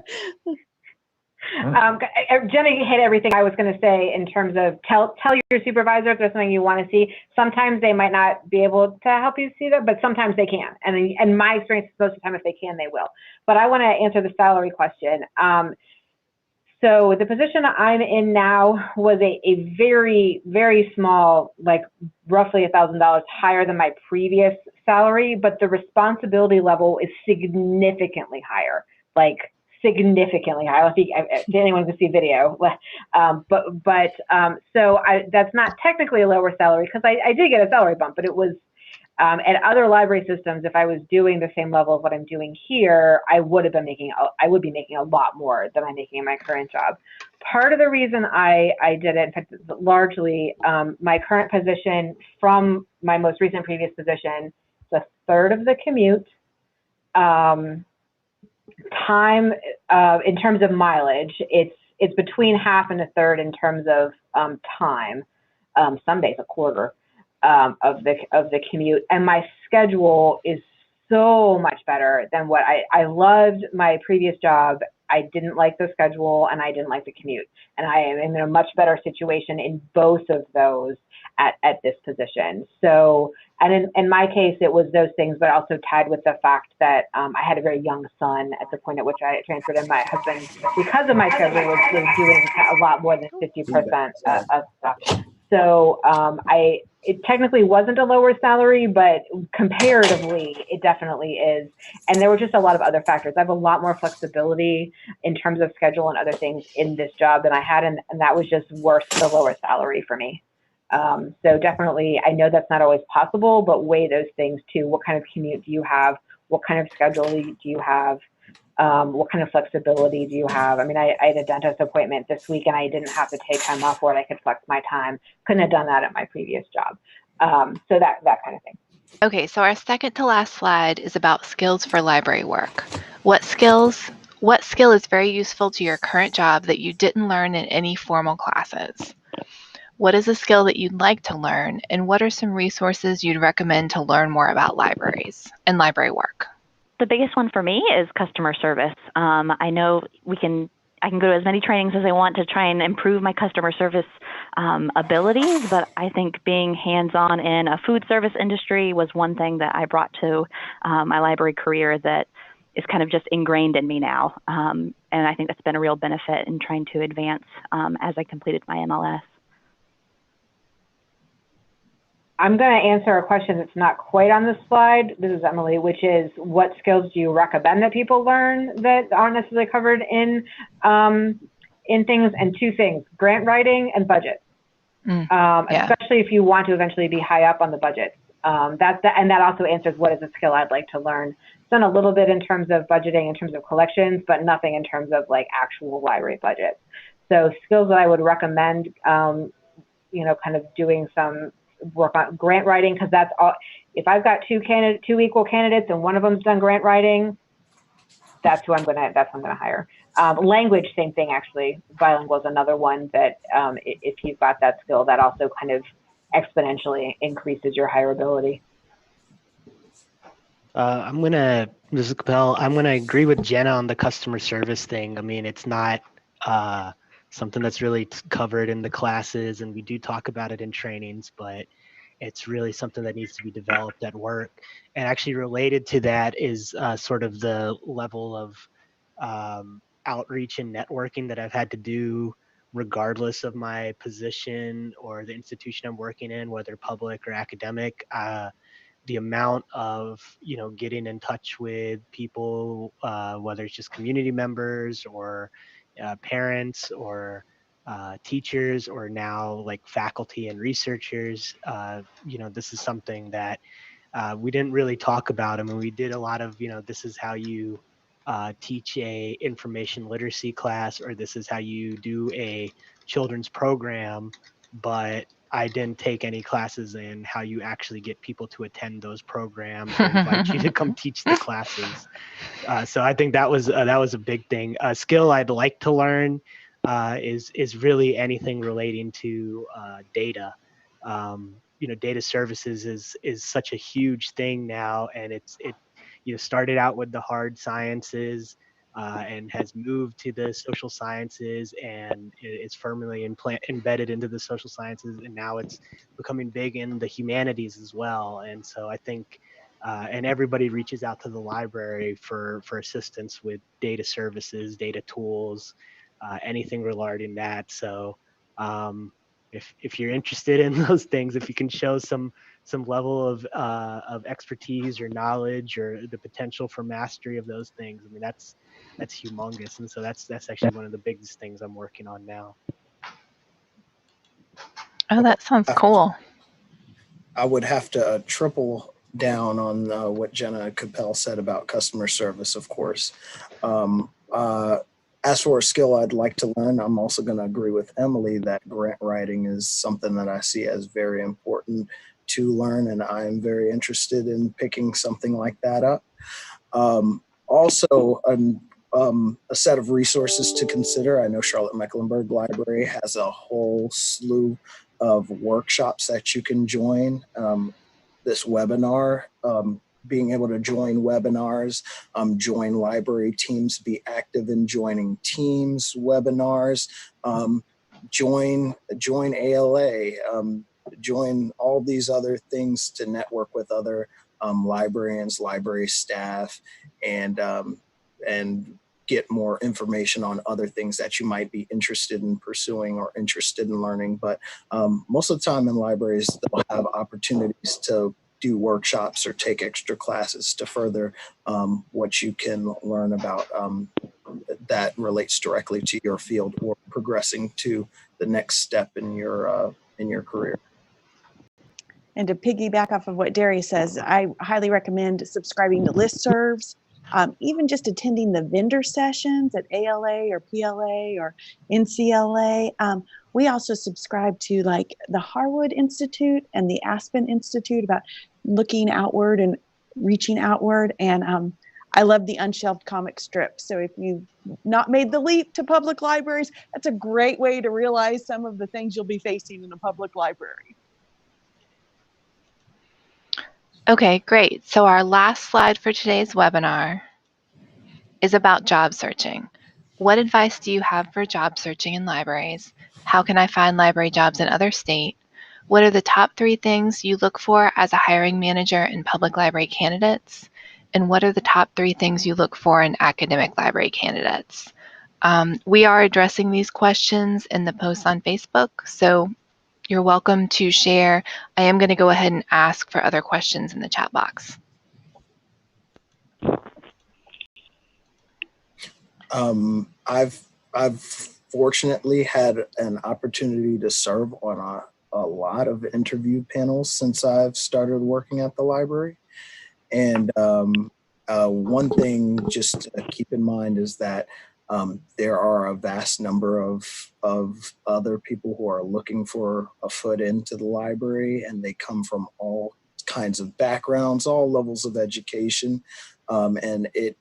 Jenna hit everything I was going to say in terms of tell your supervisor if there's something you want to see. Sometimes they might not be able to help you see that, but sometimes they can. And my experience is most of the time, if they can, they will. But I want to answer the salary question. So the position I'm in now was a very, very small, like roughly $1,000 higher than my previous salary, but the responsibility level is significantly higher, like significantly higher. If anyone can see video, so that's not technically a lower salary because I did get a salary bump, but it was at other library systems. If I was doing the same level of what I'm doing here, I would be making a lot more than I'm making in my current job. Part of the reason I did it, in fact, largely my current position from my most recent previous position, it's a third of the commute. Time in terms of mileage, it's between half and a third in terms of time. Some days a quarter of the commute, and my schedule is so much better than what I loved my previous job. I didn't like the schedule and I didn't like the commute, and I am in a much better situation in both of those at this position. So, and in my case, it was those things, but also tied with the fact that I had a very young son at the point at which I transferred, and my husband, because of my schedule, was doing a lot more than 50% of stuff. So it technically wasn't a lower salary, but comparatively, it definitely is. And there were just a lot of other factors. I have a lot more flexibility in terms of schedule and other things in this job than I had, and that was just worth the lower salary for me. So definitely, I know that's not always possible, but weigh those things too. What kind of commute do you have? What kind of schedule do you have? What kind of flexibility do you have? I mean, I had a dentist appointment this week and I didn't have to take time off where I could flex my time. Couldn't have done that at my previous job. So that kind of thing. Okay, so our second to last slide is about skills for library work. What skill is very useful to your current job that you didn't learn in any formal classes? What is a skill that you'd like to learn, and what are some resources you'd recommend to learn more about libraries and library work? The biggest one for me is customer service. I know I can go to as many trainings as I want to try and improve my customer service abilities, but I think being hands-on in a food service industry was one thing that I brought to my library career that is kind of just ingrained in me now. And I think that's been a real benefit in trying to advance as I completed my MLS. I'm going to answer a question that's not quite on the slide. This is Emily, which is, what skills do you recommend that people learn that aren't necessarily covered in things? And two things: grant writing and budget. Especially if you want to eventually be high up on the budget. And that also answers what is a skill I'd like to learn. Done a little bit in terms of budgeting, in terms of collections, but nothing in terms of like actual library budgets. So skills that I would recommend, kind of doing some work on grant writing, because that's all. If I've got two equal candidates and one of them's done grant writing, that's who I'm gonna hire. Language, same thing actually. Bilingual is another one that if you've got that skill, that also kind of exponentially increases your hireability. This is Kapil. I'm gonna agree with Jenna on the customer service thing. I mean, it's not something that's really covered in the classes, and we do talk about it in trainings, but it's really something that needs to be developed at work. And actually related to that is sort of the level of outreach and networking that I've had to do regardless of my position or the institution I'm working in, whether public or academic. The amount of getting in touch with people, whether it's just community members or parents or teachers, or now like faculty and researchers, this is something that we didn't really talk about. I mean, we did a lot of, this is how you teach a information literacy class, or this is how you do a children's program, but I didn't take any classes in how you actually get people to attend those programs or invite you to come teach the classes. So I think that was a big thing. A skill I'd like to learn is really anything relating to data. Data services is such a huge thing now, and it started out with the hard sciences and has moved to the social sciences, and it's firmly embedded into the social sciences, and now it's becoming big in the humanities as well. And so I think and everybody reaches out to the library for assistance with data services, data tools, anything regarding that. So if you're interested in those things, if you can show some level of expertise or knowledge or the potential for mastery of those things, I mean, that's humongous. And so that's actually one of the biggest things I'm working on now. Oh, that sounds cool. I would have to triple down on what Jenna Kapil said about customer service, of course. As for a skill I'd like to learn, I'm also going to agree with Emily that grant writing is something that I see as very important to learn, and I'm very interested in picking something like that up. Also, a set of resources to consider. I know Charlotte Mecklenburg Library has a whole slew of workshops that you can join. This webinar, being able to join webinars, join library teams, be active in joining teams, webinars, join ALA, join all these other things to network with other librarians, library staff, and get more information on other things that you might be interested in pursuing or interested in learning. But most of the time in libraries, they'll have opportunities to do workshops or take extra classes to further what you can learn about that relates directly to your field or progressing to the next step in your career. And to piggyback off of what Darius says, I highly recommend subscribing to listservs, even just attending the vendor sessions at ALA or PLA or NCLA. We also subscribe to like the Harwood Institute and the Aspen Institute about looking outward and reaching outward. And I love the unshelved comic strip. So if you've not made the leap to public libraries, that's a great way to realize some of the things you'll be facing in a public library. Okay, great. So our last slide for today's webinar is about job searching. What advice do you have for job searching in libraries? How can I find library jobs in other states? What are the top 3 things you look for as a hiring manager in public library candidates? And what are the top 3 things you look for in academic library candidates? We are addressing these questions in the posts on Facebook, so you're welcome to share. I am going to go ahead and ask for other questions in the chat box. I've fortunately had an opportunity to serve on a lot of interview panels since I've started working at the library. And one thing just to keep in mind is that there are a vast number of other people who are looking for a foot into the library, and they come from all kinds of backgrounds, all levels of education, and it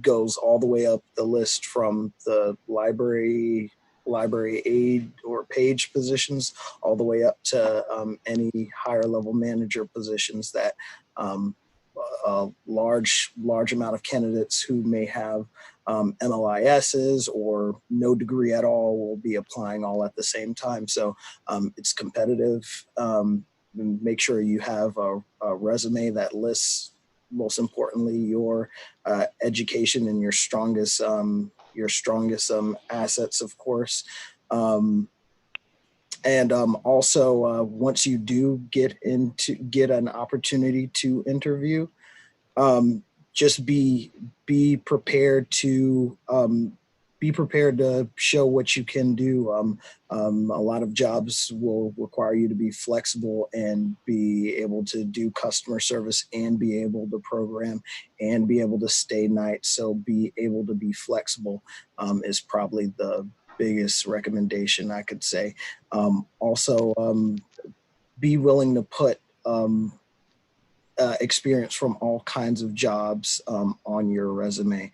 goes all the way up the list from the library aide or page positions all the way up to any higher level manager positions that a large amount of candidates who may have MLISs or no degree at all will be applying all at the same time. So it's competitive. Make sure you have a resume that lists, most importantly, your education and your strongest assets, of course. And also, once you do get an opportunity to interview, just be prepared to show what you can do. A lot of jobs will require you to be flexible and be able to do customer service and be able to program and be able to stay nights. So be able to be flexible is probably the biggest recommendation I could say. Also, be willing to put experience from all kinds of jobs on your resume,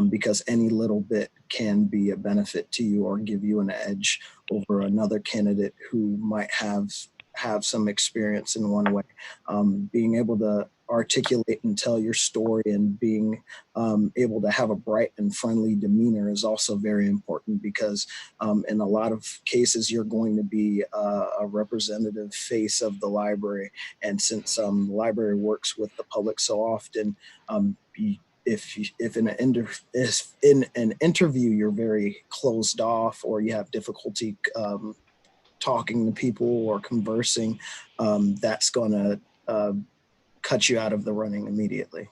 because any little bit can be a benefit to you or give you an edge over another candidate who might have some experience in one way. Being able to articulate and tell your story and being able to have a bright and friendly demeanor is also very important, because in a lot of cases you're going to be a representative face of the library. And since the library works with the public so often, if in an interview you're very closed off, or you have difficulty talking to people or conversing, that's going to cut you out of the running immediately.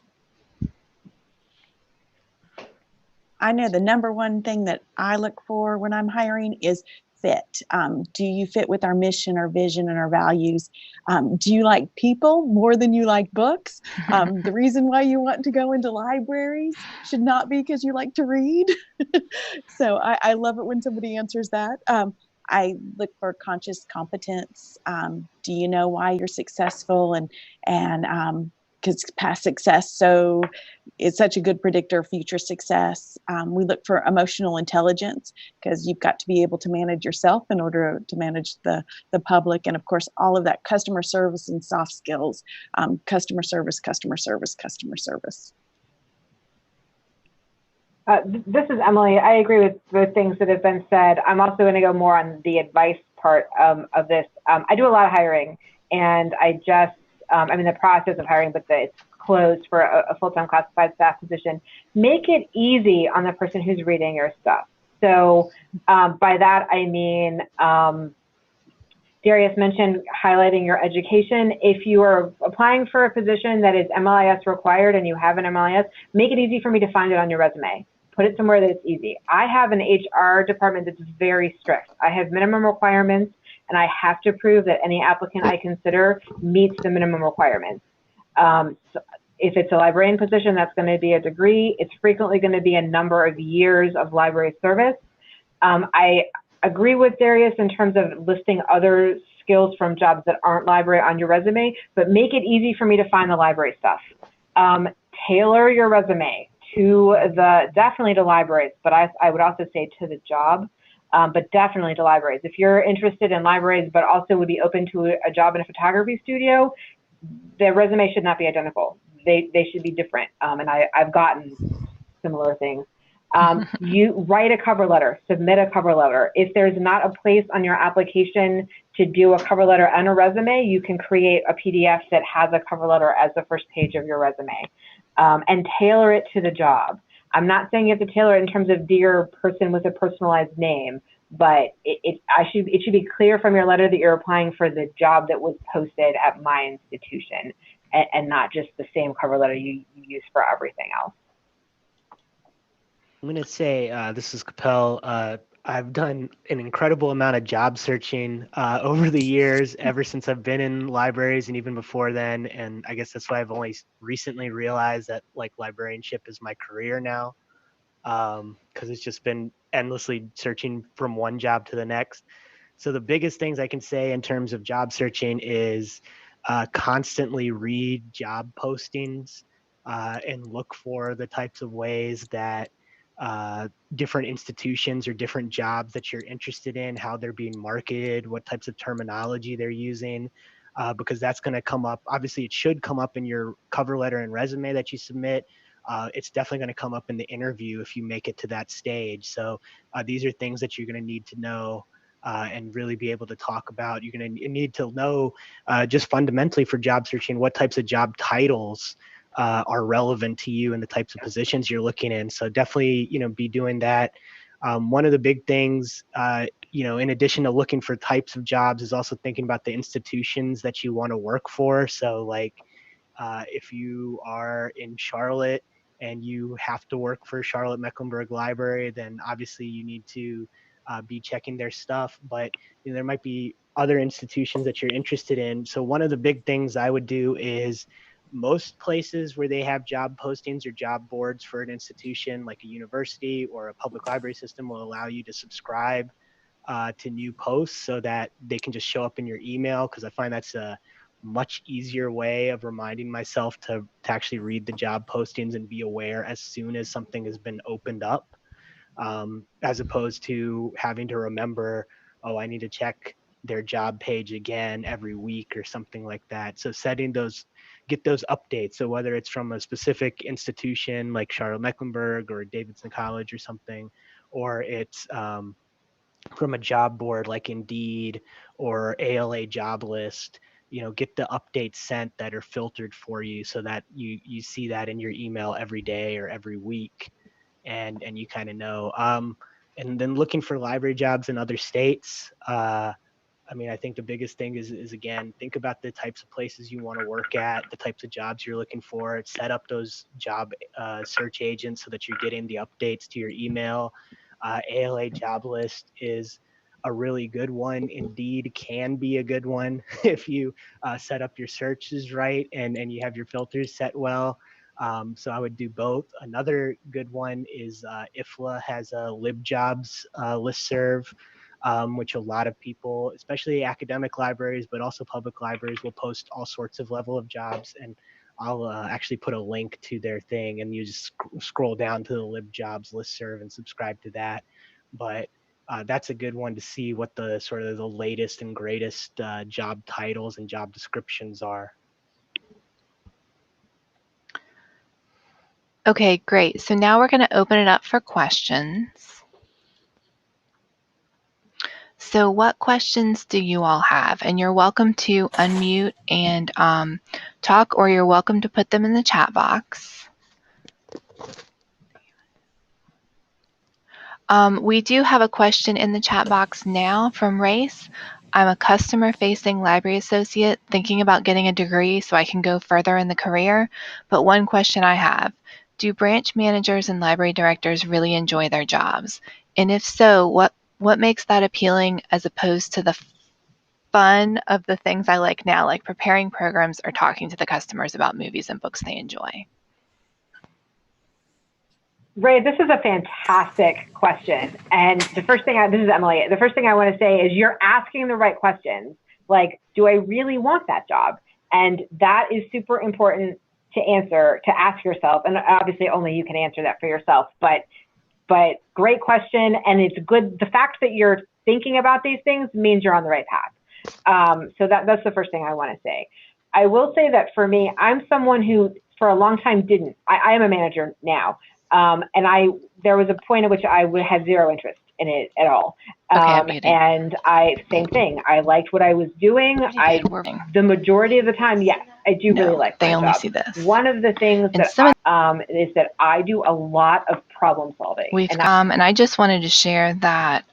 I know the number one thing that I look for when I'm hiring is fit. Do you fit with our mission, our vision, and our values? Do you like people more than you like books? The reason why you want to go into libraries should not be because you like to read. So I love it when somebody answers that. I look for conscious competence. Do you know why you're successful? And because past success it's such a good predictor of future success. We look for emotional intelligence, because you've got to be able to manage yourself in order to manage the public. And of course, all of that customer service and soft skills, customer service, customer service, customer service. This is Emily. I agree with the things that have been said. I'm also going to go more on the advice part of this. I do a lot of hiring, and I'm in the process of hiring, but it's closed for a full-time classified staff position. Make it easy on the person who's reading your stuff. So by that, I mean, Darius mentioned highlighting your education. If you are applying for a position that is MLIS required and you have an MLIS, make it easy for me to find it on your resume. Put it somewhere that it's easy. I have an HR department that's very strict. I have minimum requirements, and I have to prove that any applicant I consider meets the minimum requirements. So if it's a librarian position, that's going to be a degree. It's frequently going to be a number of years of library service. I agree with Darius in terms of listing other skills from jobs that aren't library on your resume, but make it easy for me to find the library stuff. Tailor your resume to definitely to libraries, but I would also say to the job, but definitely to libraries. If you're interested in libraries, but also would be open to a job in a photography studio, the resume should not be identical. They should be different. And I've gotten similar things. You write a cover letter, submit a cover letter. If there's not a place on your application to do a cover letter and a resume, you can create a PDF that has a cover letter as the first page of your resume, and tailor it to the job. I'm not saying you have to tailor it in terms of dear person with a personalized name, but it should be clear from your letter that you're applying for the job that was posted at my institution, and not just the same cover letter you use for everything else. I'm going to say, this is Kapil. I've done an incredible amount of job searching over the years, ever since I've been in libraries and even before then. And I guess that's why I've only recently realized that like librarianship is my career now, because it's just been endlessly searching from one job to the next. So the biggest things I can say in terms of job searching is constantly read job postings and look for the types of ways that different institutions or different jobs that you're interested in, how they're being marketed, what types of terminology they're using, because that's going to come up. Obviously, it should come up in your cover letter and resume that you submit. It's definitely going to come up in the interview if you make it to that stage. So these are things that you're going to need to know and really be able to talk about. You're going to need to know just fundamentally for job searching what types of job titles are relevant to you and the types of positions you're looking in. So definitely, be doing that. One of the big things, in addition to looking for types of jobs, is also thinking about the institutions that you want to work for. So like if you are in Charlotte and you have to work for Charlotte Mecklenburg Library, then obviously you need to be checking their stuff. But there might be other institutions that you're interested in. So one of the big things I would do is Most places where they have job postings or job boards for an institution like a university or a public library system will allow you to subscribe to new posts so that they can just show up in your email, because I find that's a much easier way of reminding myself to actually read the job postings and be aware as soon as something has been opened up, as opposed to having to remember, oh, I need to check their job page again every week or something like that. So get those updates. So whether it's from a specific institution like Charlotte Mecklenburg or Davidson College or something, or it's from a job board like Indeed or ALA job list, get the updates sent that are filtered for you so that you see that in your email every day or every week, and you kind of know. And then looking for library jobs in other states. I think the biggest thing is again, think about the types of places you want to work at, the types of jobs you're looking for, set up those job search agents so that you're getting the updates to your email. ALA job list is a really good one. Indeed can be a good one if you set up your searches right and you have your filters set well. So I would do both. Another good one is IFLA has a LibJobs listserv, which a lot of people, especially academic libraries, but also public libraries, will post all sorts of level of jobs. And I'll actually put a link to their thing, and you just scroll down to the LibJobs listserv and subscribe to that. But that's a good one to see what the sort of the latest and greatest job titles and job descriptions are. Okay, great. So now we're going to open it up for questions. So what questions do you all have? And you're welcome to unmute and talk, or you're welcome to put them in the chat box. We do have a question in the chat box now from Race. I'm a customer-facing library associate thinking about getting a degree so I can go further in the career. But one question I have, do branch managers and library directors really enjoy their jobs? And if so, what makes that appealing as opposed to the fun of the things I like now, like preparing programs or talking to the customers about movies and books they enjoy? Ray, this is a fantastic question. And this is Emily. The first thing I want to say is you're asking the right questions. Like, do I really want that job? And that is super important to ask yourself. And obviously only you can answer that for yourself, but great question. And it's good. The fact that you're thinking about these things means you're on the right path. So that's the first thing I want to say. I will say that for me, I'm someone who for a long time didn't. I am a manager now. And there was a point at which I would have zero interest in it at all. And same thing. I liked what I was doing. The majority of the time, yes, I do really like my job. See this. One of the things is that I do a lot of problem solving. And I just wanted to share that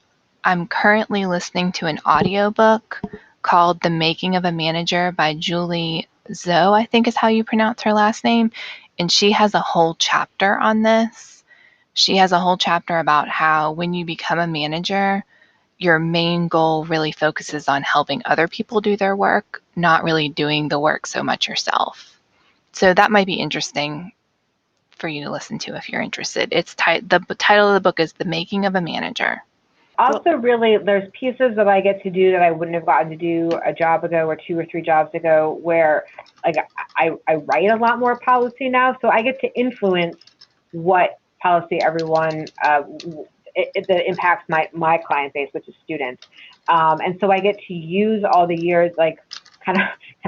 I'm currently listening to an audiobook called The Making of a Manager by Julie Zoe, I think is how you pronounce her last name. And she has a whole chapter on this. She has a whole chapter about how when you become a manager, your main goal really focuses on helping other people do their work, not really doing the work so much yourself. So that might be interesting for you to listen to if you're interested. The title of the book is The Making of a Manager. Also, really, there's pieces that I get to do that I wouldn't have gotten to do a job ago or 2 or 3 jobs ago, where like I write a lot more policy now, so I get to influence what policy everyone that impacts my client base, which is students, and so I get to use all the years like kind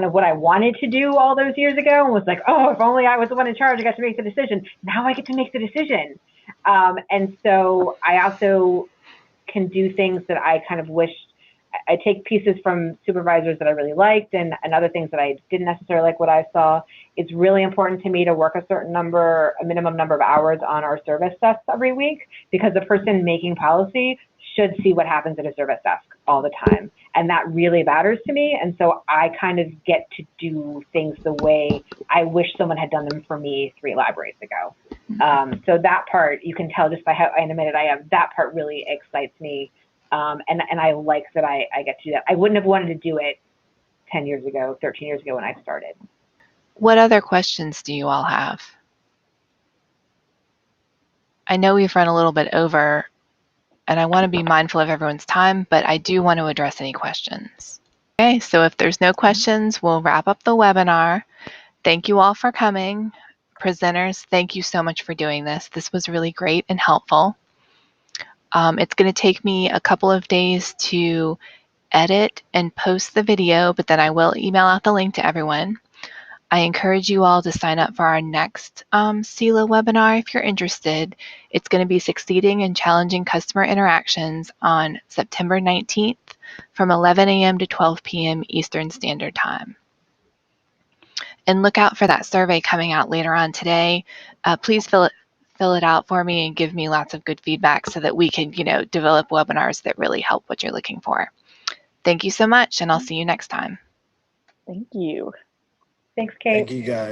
of what I wanted to do all those years ago, and was like, oh, if only I was the one in charge, I got to make the decision. Now I get to make the decision, and so I also can do things that I kind of wished. I take pieces from supervisors that I really liked and other things that I didn't necessarily like what I saw. It's really important to me to work a minimum number of hours on our service desks every week, because the person making policy should see what happens at a service desk all the time. And that really matters to me. And so I kind of get to do things the way I wish someone had done them for me 3 libraries ago. So that part, you can tell just by how animated I am, that part really excites me. And I like that I get to do that. I wouldn't have wanted to do it 10 years ago, 13 years ago when I started. What other questions do you all have? I know we've run a little bit over, and I want to be mindful of everyone's time, but I do want to address any questions. Okay, so if there's no questions, we'll wrap up the webinar. Thank you all for coming. Presenters, thank you so much for doing this. This was really great and helpful. It's going to take me a couple of days to edit and post the video, but then I will email out the link to everyone. I encourage you all to sign up for our next SELA webinar if you're interested. It's going to be Succeeding in Challenging Customer Interactions on September 19th from 11 a.m. to 12 p.m. Eastern Standard Time. And look out for that survey coming out later on today. Please fill it out for me and give me lots of good feedback so that we can, develop webinars that really help what you're looking for. Thank you so much, and I'll see you next time. Thank you. Thanks, Kate. Thank you, guys.